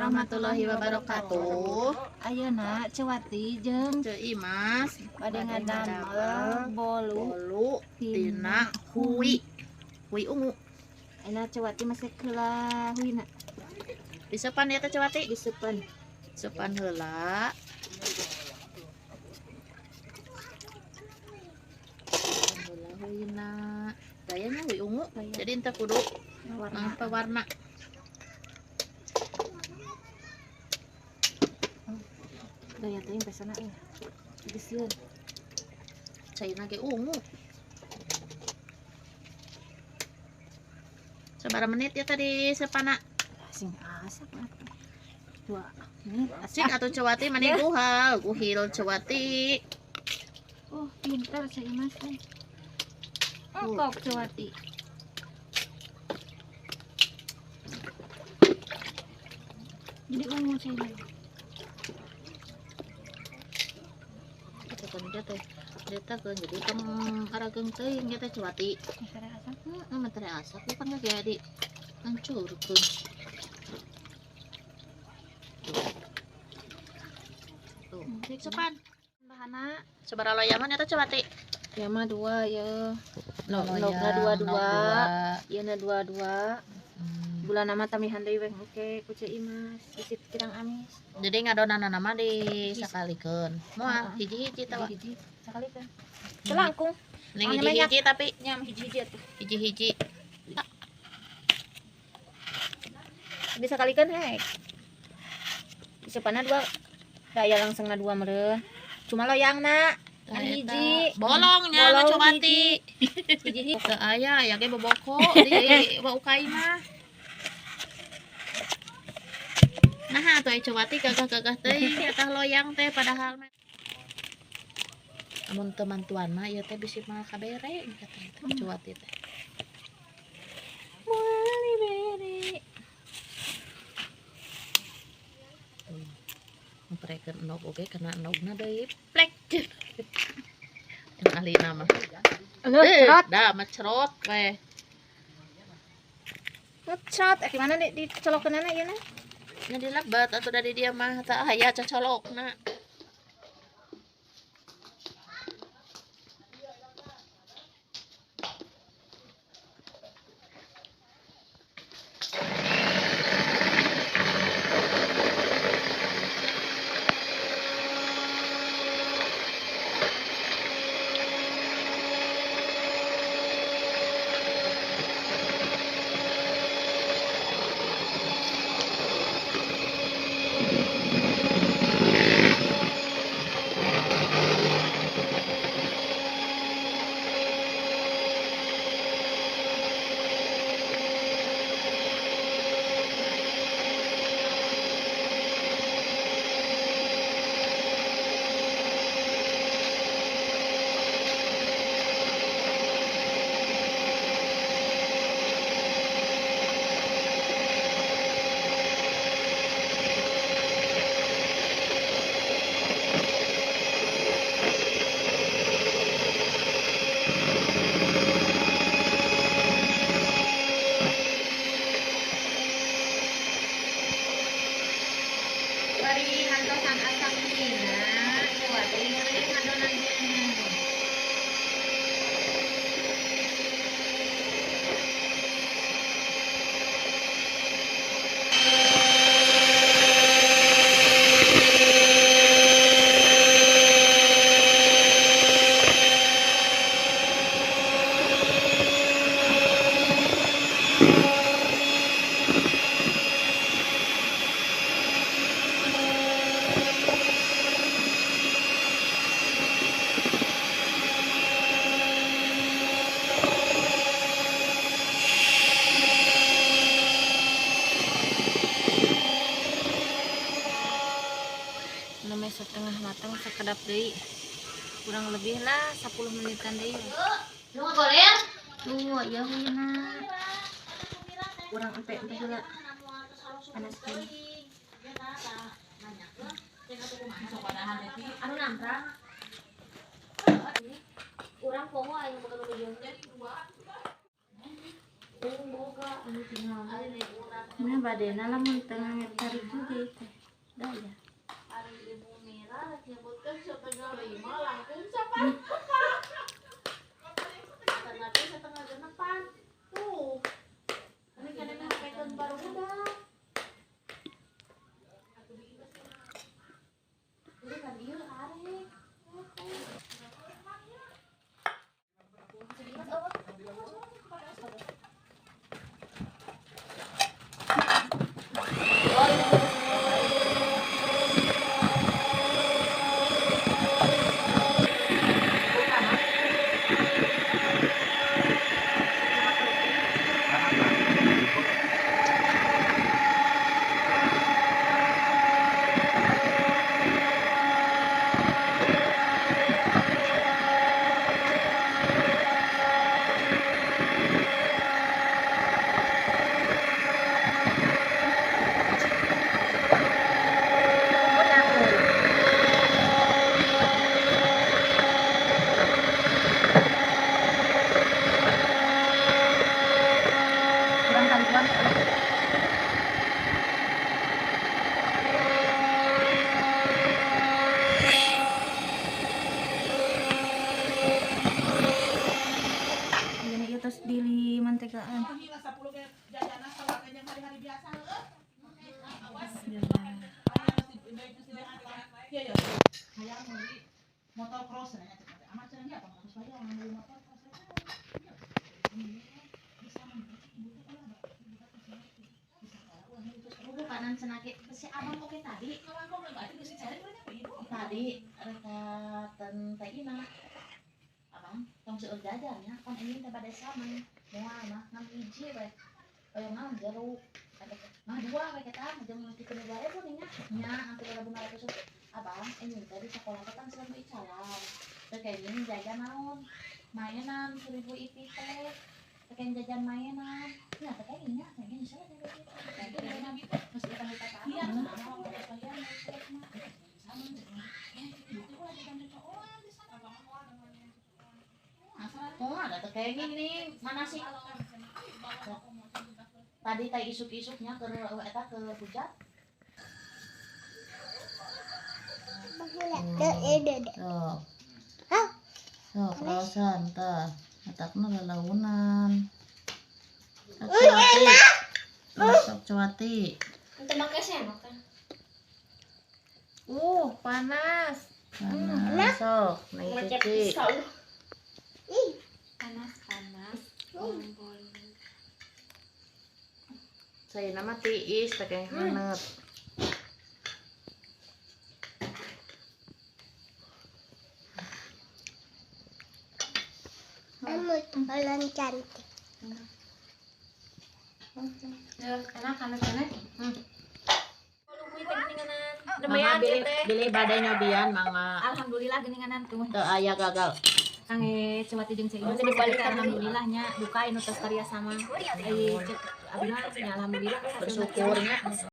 warahmatullahi wabarakatuh. Ayeuna Cewati jeung Ceu Imas bade ngadamel bolu tina hui ungu. ayeuna Cewati masih heula huina Disepan ya teh Cewati? disepan. Sepan heula. Heula huina. Gayanya hui ungu. Jadi ente kudu warna. Gaya teh pesana ya. Disieun. Cairna ge ungu. Sabaraha menit ya tadi sepana? Sing asap atuh. 2 menit Asik atuh Cewati mani guhil Cewati. Oh, pintar si Imas teh. Kok Cewati. Jadi ungu sih. Tekan dia teh. Eta keun jadi tong arageung teuing ya teh Cewati. Masare asap. Materi asap bukan lagi di hancurkeun. Tuh, cek sepan. Bahana Sabaraha loyangan eta Cewati? ya mah 2 ya. Loyang, 22. Ieu na 22. Bulan nama tamihan deui we engke ku Ceu Imas bisi kirang amis. Jadi ngadonana nama di sakalikeun. Moal hiji-hiji tawa. Hiji sakali kan. Selangkung. Ning hiji-hiji tapi Nyam hiji-hiji atuh. hiji-hiji. Bisa kali kan hek. Bisa pana 2. Daya langsung na 2 meureun. Cuma loyangna yang hiji. Bolongnya Bolong Cewati. Hiji-hiji. Teu aya ya ge boboko di bau kai mah. Nah, atuh Cewati gagah-gagah teuing eta loyang teh padahal mah amun teu mantuan mah ieu teh bisi mah kabere kata Cewati teh. Moal bere. Memprekeun enog oge karena enogna deui plek. Yang ahlina mah. Cerot. Dah mecerot we. Cerot. Gimana dicolokeunana ieu na? Nya dilebat atuh dari dia mah teu aya cocolokna. Bari hantosan asam dina, Cewati ngeureun ngadonan jeung. Namanya setengah matang sakedap deui. Kurang lebih lah 10 menitan deui. Nu goreng? Tuh, ya huina. Kurang empe heula. Panas deui. Anu namprang. Urang poho aya boga video teh 2. Nah, badena lamun tengah tarik juga. motor cross amat cenah apa harus bayar motor cross kanan senake si abang oke tadi rekatan teh ina abang tong seueur jajannya kon ini teh bade sama moal mah 6 hiji we aya mah jeruk mah 2 we kita jeung di negara pun nya hampir 500 abang ini tadi sekolah kan selama icalan teh kayak gini jajan naon mainan 1000 IP teh kayak jajan mainan ya teh kayak gini kayak gini salah teh mesti kita minta oh ada teh kayak gini mana sih tadi teh isuk-isuknya ke eta ke hujat sok rasan tah atakna lalaunan sok cuati Untuk pakai sendok kan. panas sok naik cici Panas. saya nama tiis pakai hangat Balon cantik. Enak kan enak. Mama beli badai nyobian mama Alhamdulillah geninganan tuh. teu aya gagal Kangge cewati jeung cai ini balik alhamdulillahnya duka anu tos karya sama. Ai cek abina alhamdulillah bersyukurnya